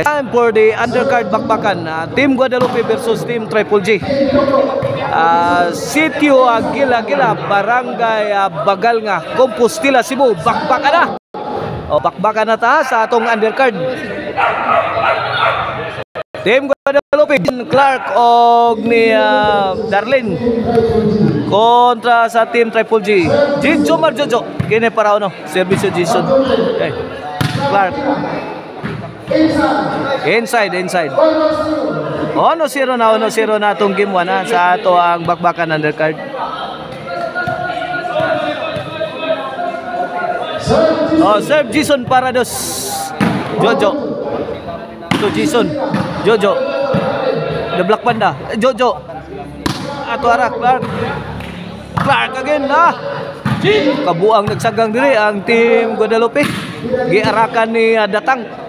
Time for the undercard bakbakan, Team Guadalupe versus Team Triple G. Sitio Gila-Gila, Barangay Bagalnga, Compostela, Cebu. Bakbakan na. Bakbakan na ta sa atong undercard. Team Guadalupe, Clark o ni Darlene kontra sa Team Triple G. Jomar Jojo, kini para ano, Servisyo Jason. Okay. Clark. Inside. 1-0 na itong game 1 sa ato ang bakbakan undercard. Serve Jason Parados. Jojo. Ito Jason. Jojo. The Black Panda. Jojo. Ato ara Clark again na. Kabuang nagsagang diri ang Team Guadalupe. Giarakan ni Datang.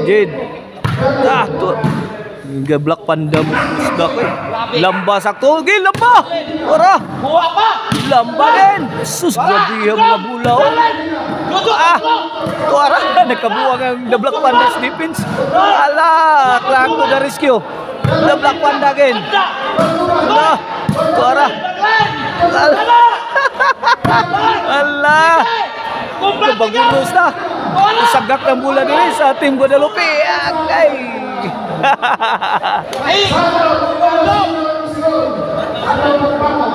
Jid. Black Panda mo. Lamba sakto. Lamba. Ora. Lamba din. Sus, grabe ang mga bulaw. Tuara. Nagkabuang ang The Black Panda's defense. Clark to the rescue. The Black Panda again. Tuara. Kabagulos na. Sagak ng bola din sa Team Guadalupe.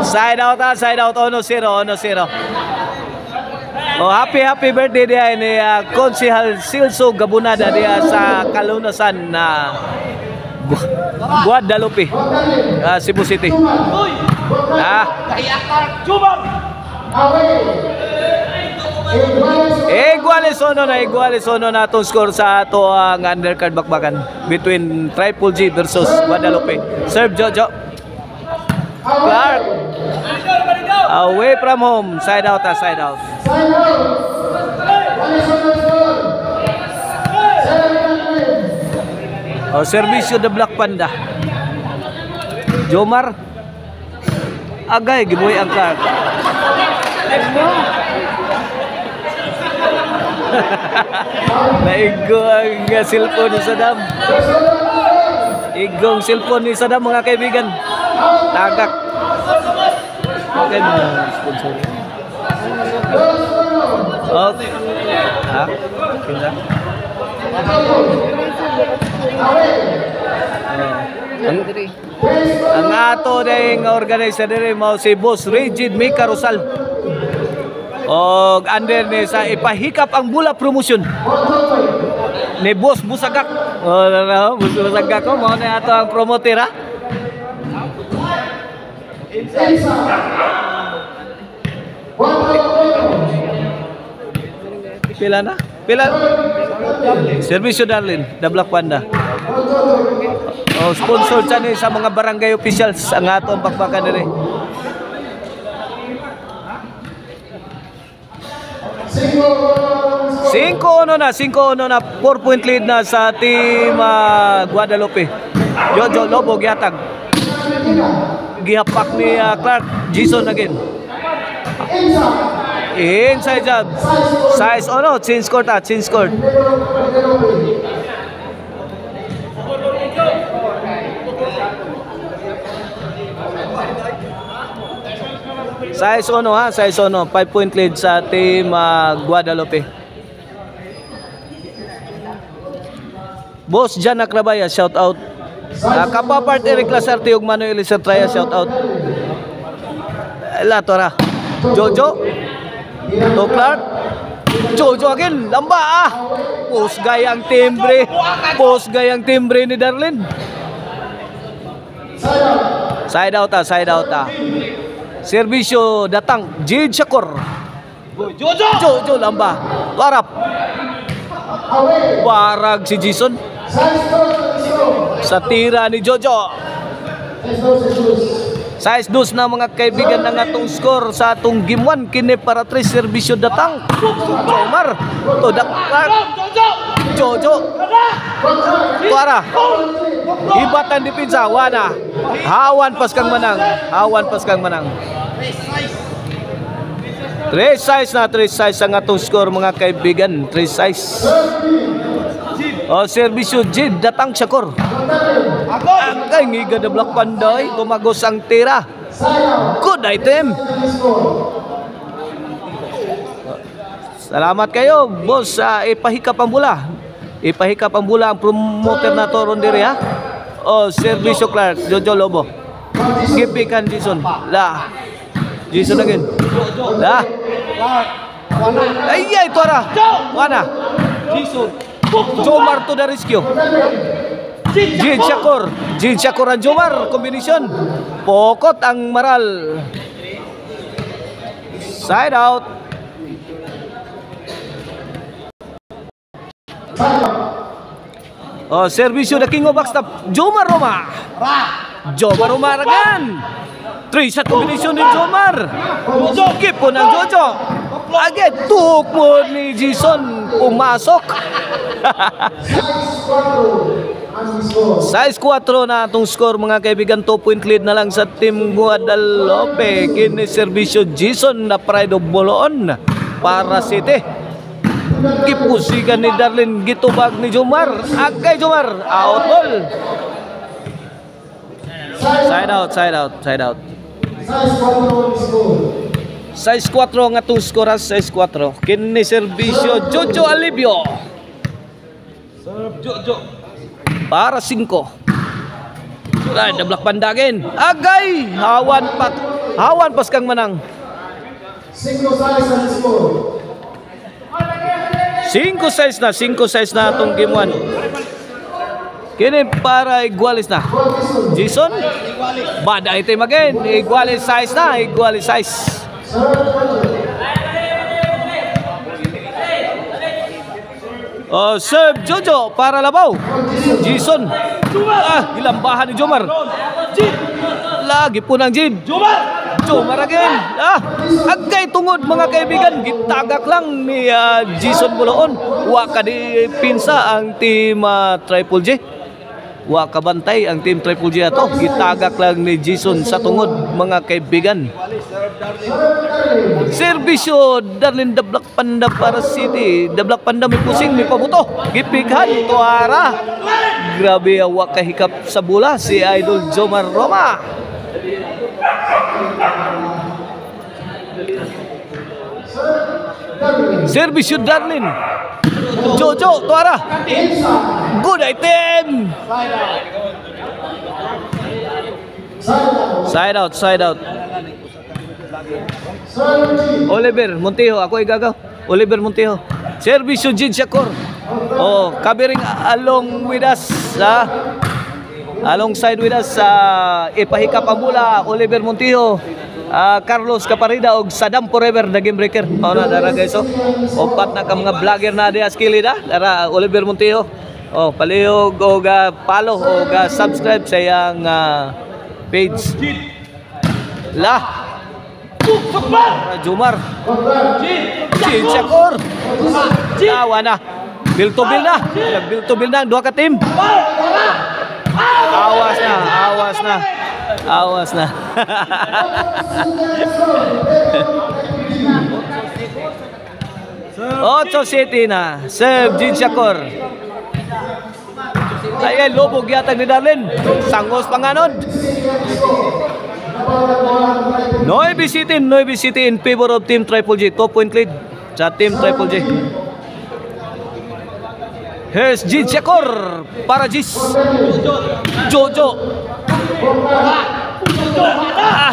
Side out 1-0. Happy birthday dia ni Konsehal Silso Gabunada dia sa Kalunasan na Guadalupe, Cebu City. Iguales ono na itong score sa ato ang undercard bakbakan between Triple G versus Guadalupe. Serve Jojo. Clark. Away from home. Side out. Servisyo The Black Panda. Jomar. Agay, gibuhay ang Clark. Naigo ang cellphone ni Saddam. Igong cellphone ni Saddam, mga kaibigan. Tagak. Okay, sponsor. Okay. Ang ato dahil organizer diri mao si Boss Rigid Mika Rosal. O under ni sa ipahikap ang bula promotion ni Boss Busagak. Boss Busagak ko mao na ato ang promoter ha. Pila. Servisyo Darlene, The Black Panda. Sponsor sa mga barangay officials ang atong bakbakan diri. 5-1 na, 4-point lead na sa Team Guadalupe. Jojo Lobo gihatag. Gihapak ni Clark. Jason again. Inside job. Size change court. Size 5-point lead sa Team Guadalupe. Boss Jan Akrabaya, shout out. Kapapart Eric Lasarte ug Manuel Elisatraya, shout out. Latora. Jojo. To Clark. Jojo again, lamba Post gayang timbre ni Darlene. Side out. Servisyo Datang, Jade Shakor. Jojo lamba. Warap. Warag si Jason. Sa tira ni Jojo. Size 2 na mga kaibigan ng atong score sa atong game 1. Kini para 3 servisyo Datang. Jomar. To Clark. Jojo. Tuara. Hibatan dipinsa. Wana. Hawan pas kang manang. 3-6 na, 3-6 ang atong score mga kaibigan. 3-6. O, servisyo Jid, datang Syakor. Agay, ngiga na Black Panday. Tumagos ang tira. Good item. Salamat kayo, boss. Ipahikap ang bula. Ipahikap ang bula ang promoter na Toron diri ha. O, servisyo Clark, Jojo Lobo. Gipikan Jason. La. Jason again. La. Ay, ito ara. Wana. Jason. Jomar to the rescue. Jid Syakor ang Jomar. Kombinasyon. Pokot ang Maral. Side out. Oh, servisyo na King of Backstop. Jomar Roma. Jomar Roma again. 3-shot kombinasyon ni Jomar. Kipon ng Jojo. Again, tukmod ni Jason. Pumasok. Size 4 na itong score mga kaibigan. 2-point lead na lang sa Team Guadalupe. Kini servisyo Jason na Pride of Boloon para City. Kipusigan ni Darlene, gitubag ni Jomar. Agay Jomar, out ball. Side out. Size 4 nga itong score, size 4. Kini servisyo Jojo Alivio. Jojo para 5. Ay, nablak pandagin. Agay, hawan pas kang manang. 5-6 na itong game 1. Kini para igualis na. Jason, bad item again. Igualis size na, igualis size. Oh, serve Jojo para Labaw. Jason. Gilambahan ni Jomar. Lagi po ng Jib. Jomar again. Agay tungod mga kaibigan. Gitagak lang ni Jason Buloon. Waka di pinsa ang team Triple J. Waka bantay ang team Triple J ato. Gitagak lang ni Jason sa tungod mga kaibigan. Servisyo Darlene the Black Panda para City. The Black Panda may pusing, may pabuto. Gipighan, tuara. Grabe waka hikap sa bola si Idol Jomar Roma. Servisyo Darlene. Jojo, tuara. Good item. Side out. Oliver Montijo, ako igagaw. Oliver Montijo. Servisyo Jid Syakor. Oh, covering along with us. Alongside with us, ipahikap ang bola Oliver Montijo, Carlos Caparida og Saddam Forever na game breaker. Mao na dara guys. Opat na ka mga vlogger na diha skillida. Dara Oliver Montijo. Oh, palihog og follow og subscribe sa iyang page. Jomar. Jid Syakor. Awa na. Bil to bil na. Duha ka team. Awas na. Ocho City na. Serve Jid Syakor. Ay, lobog yatag ni Darlene. Sangos panganod. Nueve City in favor of Team Triple J. 2-point lead sa Team Triple J. Here's Jid Syakor para Jis. Jojo.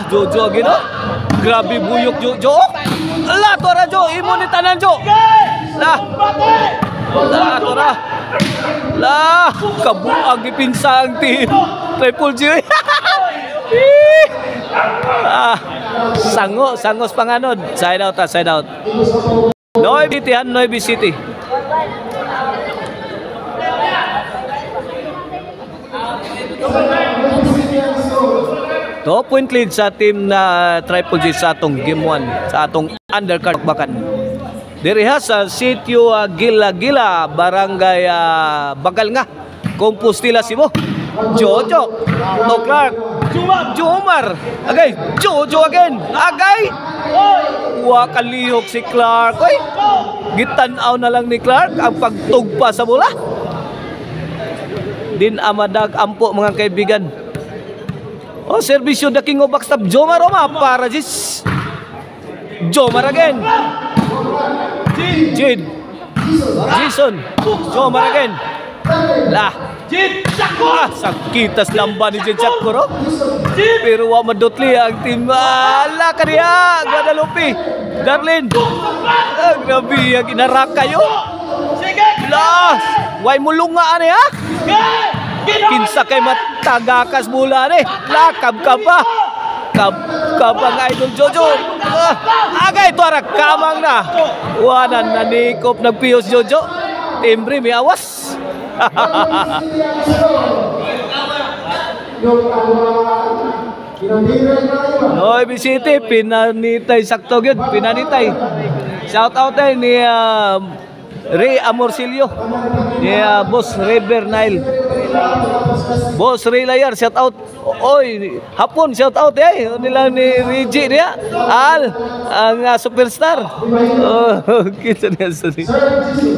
Jojo gino. Grabe buyok Jojo. La tora Jo, imo ni tanan Jo. La tora. La kabuang gipinsa ang team Triple J. Sangos panganod. Side out. Nueve City. Two-point lead sa team na Triple J sa atong game 1, sa atong undercard bakan. Diriha sa sitio Gila-Gila, barangay Bagal nga, Compostela, Cebu. Jojo, to Clark, Jomar, agay, Jojo again, agay, wa kalihok si Clark. Oy, gitanaw na lang ni Clark ang pagtugpa sa bola. Din amadag ampo mga kaibigan. Oh, serbisyo the king of backstab Jomar Roma para Jomar again. Jason Jomar again. Sakitas lamban ni Jid Chakuro. Pero wa madutli ang team. Ala kaniya Guadalupe. Darlene. Grabe ang inaraka yo. Way mulunga ani ha. Kinsa kay matagakas mula ni. Lakab ka pa. Kabang Idol Jojo. Agay to ara kamang na. Wanan nanikop nagpiyos Jojo. Timbre may awas. Nueva City pinanitay sakto gyud, pinanitay. Shout out ni Ray Amorcillo. Ni Boss River Nile. Boss Ray Layar, shout out. Oy, hapon shout out nila ni Reggie niya. Ang superstar. Oh, kita niya sorry.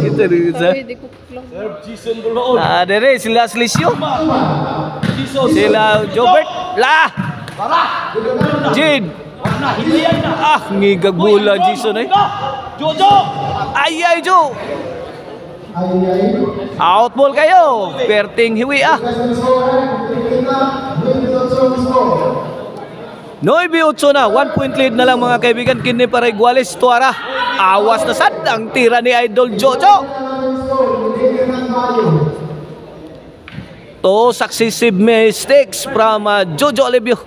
Kita niya. Jason Buloon. Dere sila Slisyo. Sila Jobert. Jid. Ngigag bola Jason Jojo. Ay Jo. Out ball kayo. Perting hiwi Noy 8 na, 1 point lead na lang mga kaibigan. Kini para Iguales Tuara. Awas na sad ang tira ni Idol Jojo. 2 successive mistakes from Jojo Alibio.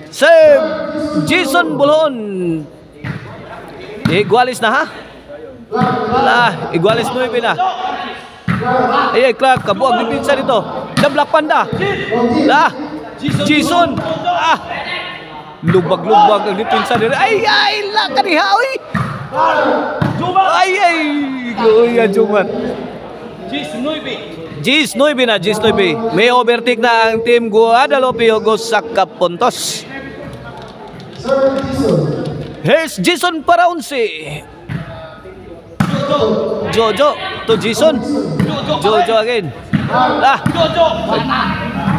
Save Jason Bulon. Iguales na ha. Iguales 9 na. Clark kabuag ni pinsa dito. The Black Panda. Jason. Lubag-lubag ang dipinsa dito. Ay, kaniha oy. Ay, Jumar. Gis 9 na. May overtake na ang team Guadalupe Ogos sa puntos. Here's Jason para 11. Jojo to Jason. Jojo again.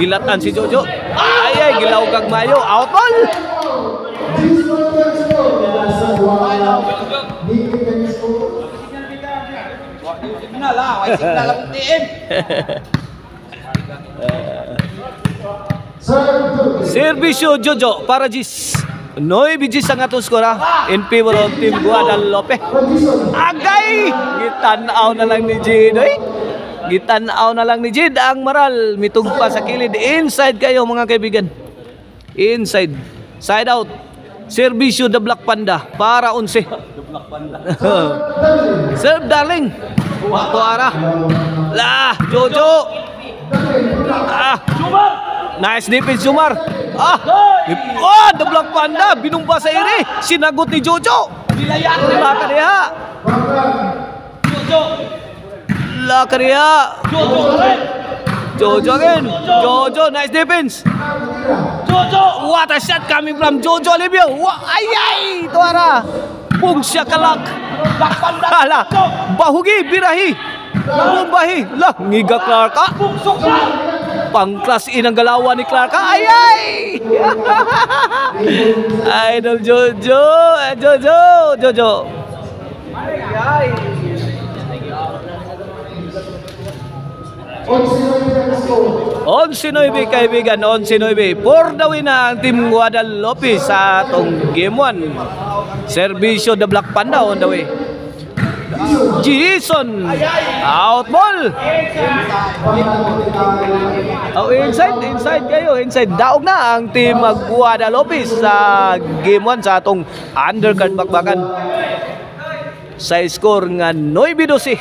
Gilatan si Jojo. Ay, gilaw kag mayo. Out ball. Servisyo Jojo para Gis. Noy bijis ang atong skora in favor of team Guadalupe. Agay! Gitanaw na lang ni Jid. Gitanaw na lang ni Jid ang maral. Mitugpa sa kilid. Inside kayo mga kaibigan. Inside. Side out. Servisyo the Black Panda para 11. Serve darling. Tuara. Jojo. Nice defense Jumar. The Black Panda binumba sa iri. Sinagot ni Jojo. Jojo again. Jojo nice defense. What a shot coming from Jojo Alibio. Ay, tuara. Pung siya kalak. Bahugi birahi. Bumbahi. Ngiga Clark. Pang-class in ang galawan ni Clark. Ay! Idol Jojo. Ay! 11-9 kaibigan, 11-9. For the win na ang team Guadalupe sa atong game 1. Servisyo the Black Panda on the way. Jason out ball. Inside kayo. Inside daog na ang team Guadalupe sa game 1 sa atong undercard bakbakan. Sa score nga 9-12.